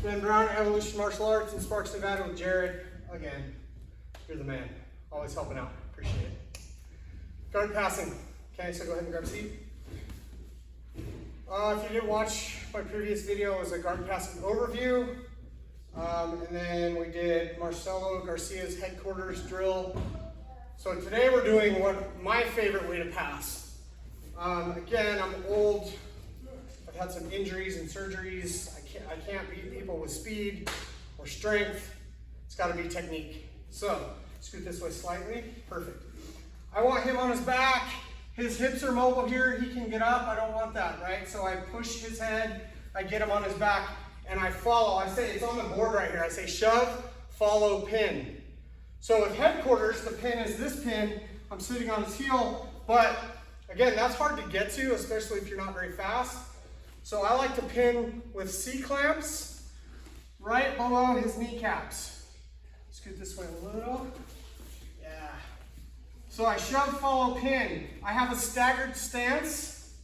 Ben Brown, Evolution Martial Arts in Sparks, Nevada with Jared. Again, you're the man. Always helping out. Appreciate it. Guard passing. Okay, so go ahead and grab a seat. If you didn't watch my previous video, it was a guard passing overview. And then we did Marcelo Garcia's headquarters drill. So today we're doing what my favorite way to pass. Again, I'm old. I've had some injuries and surgeries. I can't beat people with speed or strength. It's got to be technique. So scoot this way slightly. Perfect. I want him on his back. His hips are mobile here. He can get up. I don't want that, right? So I push his head. I get him on his back, and I follow. I say, it's on the board right here. I say shove, follow, pin. So with headquarters, the pin is this pin. I'm sitting on his heel, but again, that's hard to get to, especially if you're not very fast. So I like to pin with C-clamps right below his kneecaps. Scoot this way a little. Yeah. So I shove, follow, pin. I have a staggered stance,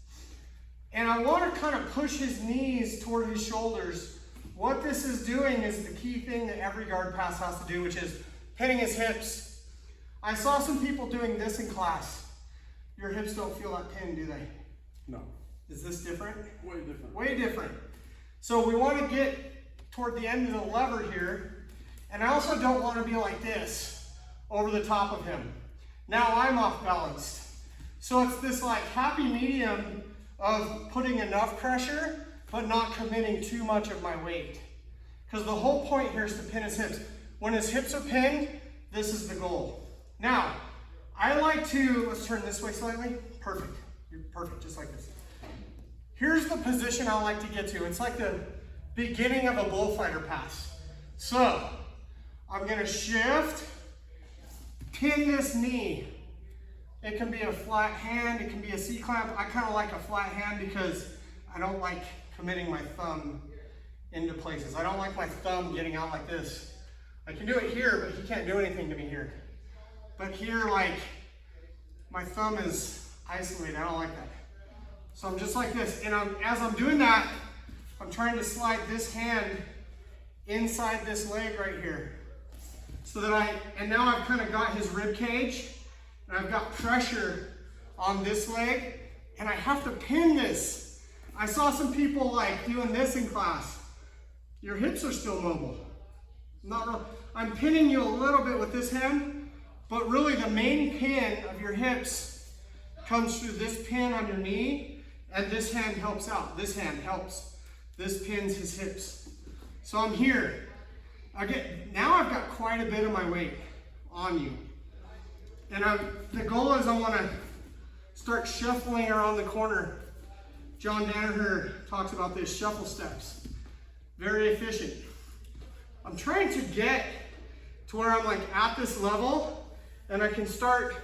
and I want to kind of push his knees toward his shoulders. What this is doing is the key thing that every guard pass has to do, which is pinning his hips. I saw some people doing this in class. Your hips don't feel that pin, do they? No. Is this different? Way different. Way different. So we want to get toward the end of the lever here, and I also don't want to be like this over the top of him. Now I'm off balanced. So it's this like happy medium of putting enough pressure, but not committing too much of my weight. Because the whole point here is to pin his hips. When his hips are pinned, this is the goal. Now, I like to, let's turn this way slightly. Perfect. You're perfect, just like this. Here's the position I like to get to. It's like the beginning of a bullfighter pass. So, I'm gonna shift, pin this knee. It can be a flat hand, it can be a C-clamp. I kind of like a flat hand because I don't like committing my thumb into places. I don't like my thumb getting out like this. I can do it here, but he can't do anything to me here. But here, like, my thumb is isolated. I don't like that. So I'm just like this, and as I'm doing that, I'm trying to slide this hand inside this leg right here. So that and now I've kind of got his rib cage, and I've got pressure on this leg, and I have to pin this. I saw some people like doing this in class. Your hips are still mobile. Not real. I'm pinning you a little bit with this hand, but really the main pin of your hips comes through this pin on your knee, and this hand helps out. This hand helps. This pins his hips. So I'm here. Now I've got quite a bit of my weight on you. And the goal is I want to start shuffling around the corner. John Danaher talks about this, shuffle steps. Very efficient. I'm trying to get to where I'm like at this level, and I can start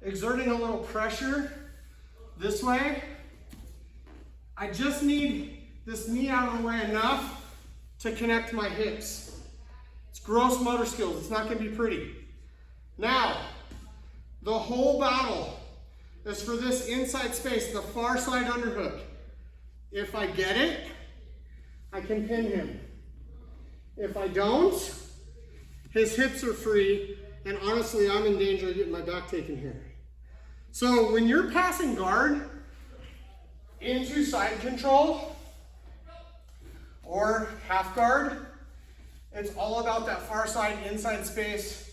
exerting a little pressure this way. I just need this knee out of the way enough to connect my hips. It's gross motor skills. It's not going to be pretty. Now, the whole battle is for this inside space, the far side underhook. If I get it, I can pin him. If I don't, his hips are free, and honestly, I'm in danger of getting my back taken here. So when you're passing guard into side control or half guard, it's all about that far side inside space,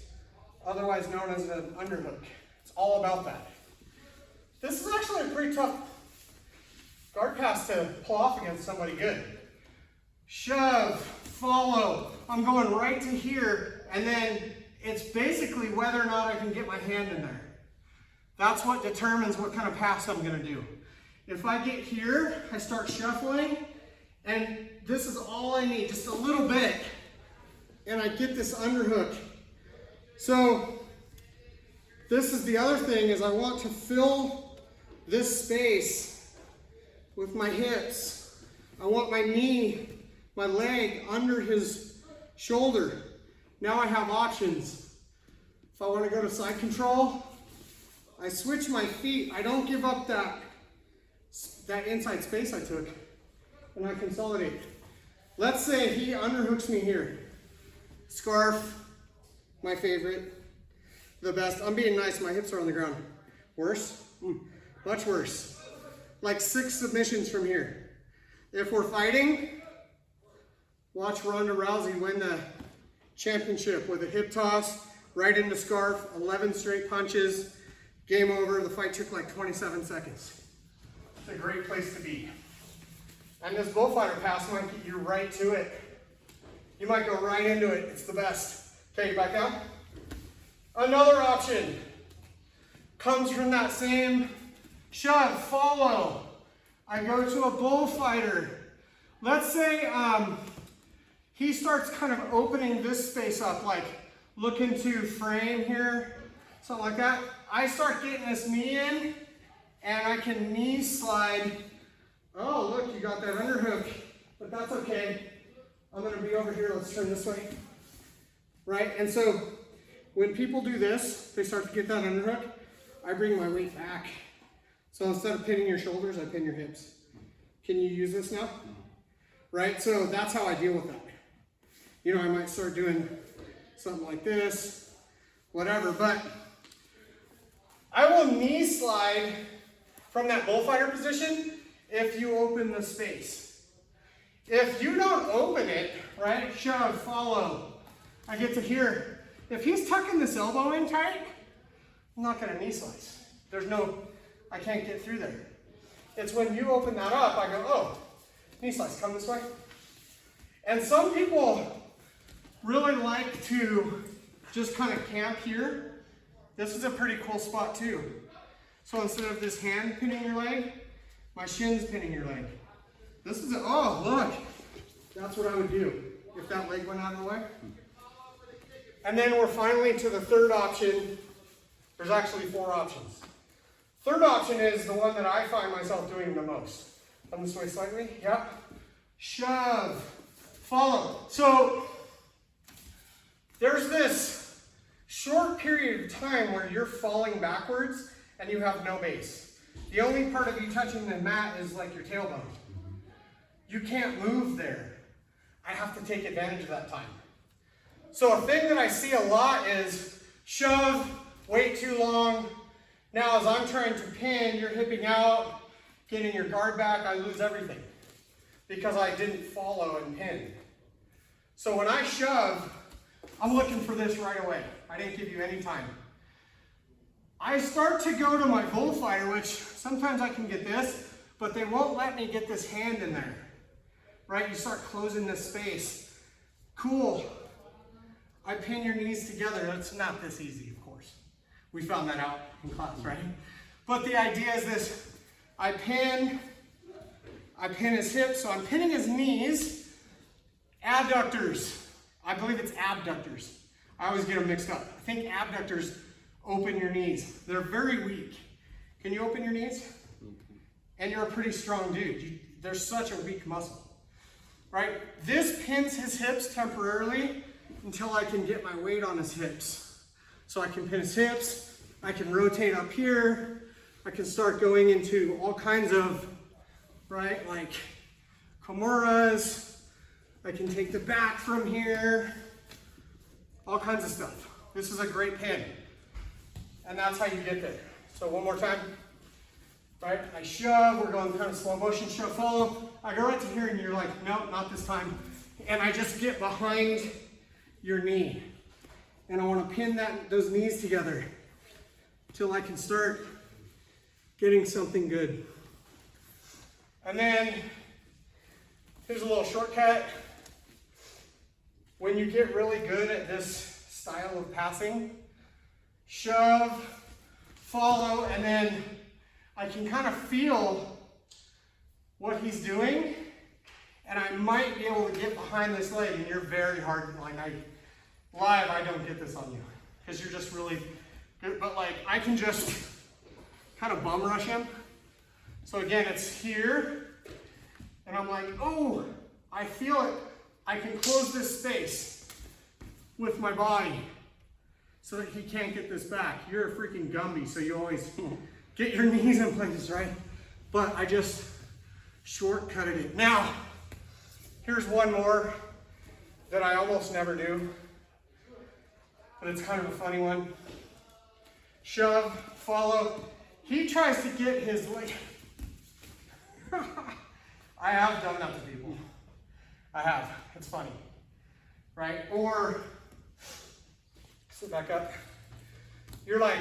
otherwise known as an underhook. It's all about that. This is actually a pretty tough guard pass to pull off against somebody good. Shove, follow. I'm going right to here, and then it's basically whether or not I can get my hand in there. That's what determines what kind of pass I'm gonna do. If I get here, I start shuffling, and this is all I need, just a little bit, and I get this underhook. So this is the other thing, is I want to fill this space with my hips. I want my knee, my leg under his shoulder. Now I have options. If I want to go to side control, I switch my feet. I don't give up that inside space I took, and I consolidate. Let's say he underhooks me here. Scarf, my favorite, the best. I'm being nice, my hips are on the ground. Worse? Much worse. Like 6 submissions from here. If we're fighting, watch Ronda Rousey win the championship with a hip toss, right into scarf, 11 straight punches, game over. The fight took like 27 seconds. It's a great place to be. And this bullfighter pass might get you right to it. You might go right into it. It's the best. Okay, back down. Another option comes from that same shove, follow. I go to a bullfighter. Let's say he starts kind of opening this space up, like looking to frame here, something like that. I start getting this knee in, and I can knee slide. Oh, look, you got that underhook, but that's okay. I'm gonna be over here, let's turn this way. Right, and so when people do this, they start to get that underhook, I bring my weight back. So instead of pinning your shoulders, I pin your hips. Can you use this now? Right, so that's how I deal with that. You know, I might start doing something like this, whatever, but I will knee slide from that bullfighter position if you open the space. If you don't open it, right, shove, follow, I get to here. If he's tucking this elbow in tight, I'm not gonna knee slice. There's no, I can't get through there. It's when you open that up, I go, oh, knee slice, come this way. And some people really like to just kind of camp here. This is a pretty cool spot too. So instead of this hand pinning your leg, my shin's pinning your leg. This is, oh, look. That's what I would do if that leg went out of the way. And then we're finally to the third option. There's actually 4 options. Third option is the one that I find myself doing the most. Come this way slightly, yep. Shove, follow. So there's this short period of time where you're falling backwards and you have no base. The only part of you touching the mat is like your tailbone. You can't move there. I have to take advantage of that time. So a thing that I see a lot is shove, wait too long. Now as I'm trying to pin, you're hipping out, getting your guard back, I lose everything because I didn't follow and pin. So when I shove, I'm looking for this right away. I didn't give you any time. I start to go to my bullfighter, which sometimes I can get this, but they won't let me get this hand in there. Right? You start closing this space. Cool. I pin your knees together. It's not this easy, of course. We found that out in class, right? But the idea is this. I pin his hips, so I'm pinning his knees. Adductors. I believe it's abductors. I always get them mixed up. I think abductors open your knees. They're very weak. Can you open your knees? And you're a pretty strong dude. There's such a weak muscle. Right? This pins his hips temporarily until I can get my weight on his hips. So I can pin his hips, I can rotate up here, I can start going into all kinds of, right, like Kimuras, I can take the back from here, all kinds of stuff. This is a great pin. And that's how you get there. So one more time. Right, I shove, we're going kind of slow motion, shove, follow. I go right to here and you're like, nope, not this time. And I just get behind your knee. And I want to pin those knees together till I can start getting something good. And then, here's a little shortcut. When you get really good at this style of passing, shove, follow, and then I can kind of feel what he's doing, and I might be able to get behind this leg, and you're very hard, like live, I don't get this on you, because you're just really good, but like, I can just kind of bum rush him. So again, it's here, and I'm like, oh, I feel it. I can close this space with my body so that he can't get this back. You're a freaking Gumby, so you always get your knees in place, right? But I just shortcutted it. Now, Here's one more that I almost never do, but it's kind of a funny one. Shove, follow. He tries to get his leg. I have done that to people. I have. It's funny. Right? Or, sit back up. You're like,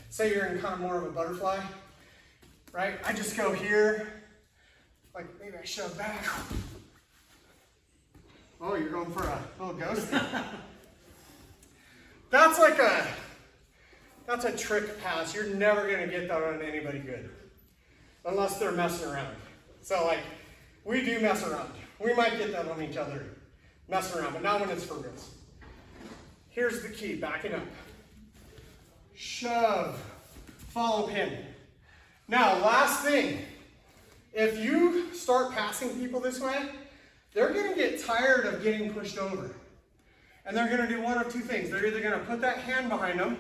say you're in kind of more of a butterfly. Right? I just go here. Like maybe I shove back. Oh, you're going for a little ghost? That's like that's a trick pass. You're never gonna get that on anybody good. Unless they're messing around. So like, we do mess around. We might get that on each other, messing around, but not when it's for reals. Here's the key, backing up. Shove, follow pin. Now, last thing, if you start passing people this way, they're gonna get tired of getting pushed over. And they're gonna do one of two things. They're either gonna put that hand behind them,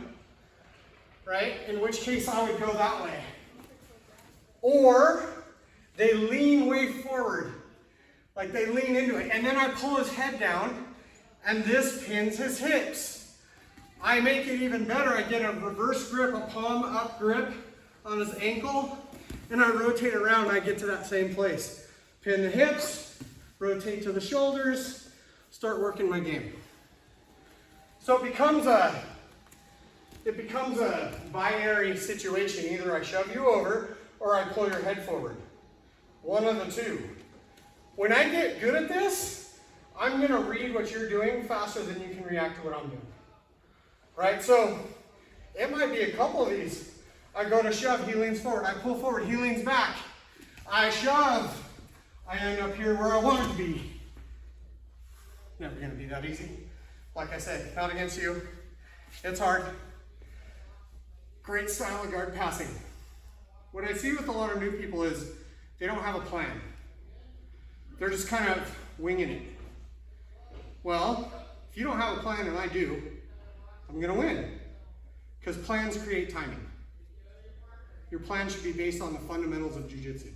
right? In which case I would go that way. Or they lean way forward. Like they lean into it. And then I pull his head down and this pins his hips. I make it even better. I get a reverse grip, a palm up grip on his ankle, and I rotate around and I get to that same place. Pin the hips, rotate to the shoulders, start working my game. So it becomes a binary situation. Either I shove you over or I pull your head forward. One of the two. When I get good at this, I'm gonna read what you're doing faster than you can react to what I'm doing. Right? So it might be a couple of these. I go to shove, he leans forward. I pull forward, he leans back. I shove. I end up here where I wanted to be. Never gonna be that easy. Like I said, not against you. It's hard. Great style of guard passing. What I see with a lot of new people is they don't have a plan. They're just kind of winging it. Well, if you don't have a plan and I do, I'm gonna win. Because plans create timing. Your plan should be based on the fundamentals of jiu-jitsu.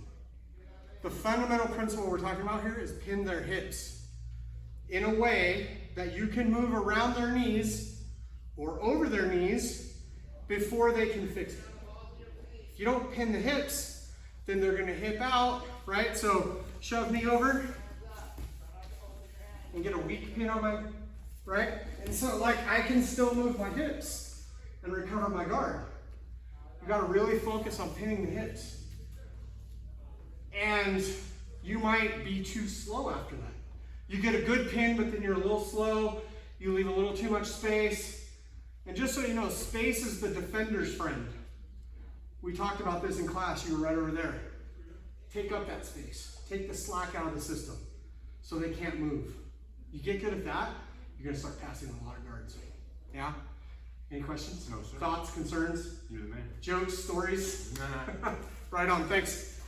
The fundamental principle we're talking about here is pin their hips in a way that you can move around their knees or over their knees before they can fix it. If you don't pin the hips, then they're gonna hip out, right? So shove me over and get a weak pin on my, right? And so like I can still move my hips and recover my guard. You gotta really focus on pinning the hips. And you might be too slow after that. You get a good pin, but then you're a little slow. You leave a little too much space. And just so you know, space is the defender's friend. We talked about this in class. You were right over there. Take up that space. Take the slack out of the system so they can't move. You get good at that, you're gonna start passing a lot of guards. Yeah? Any questions? No, sir. Thoughts, concerns? You're the man. Jokes, stories? Nah. Right on, thanks.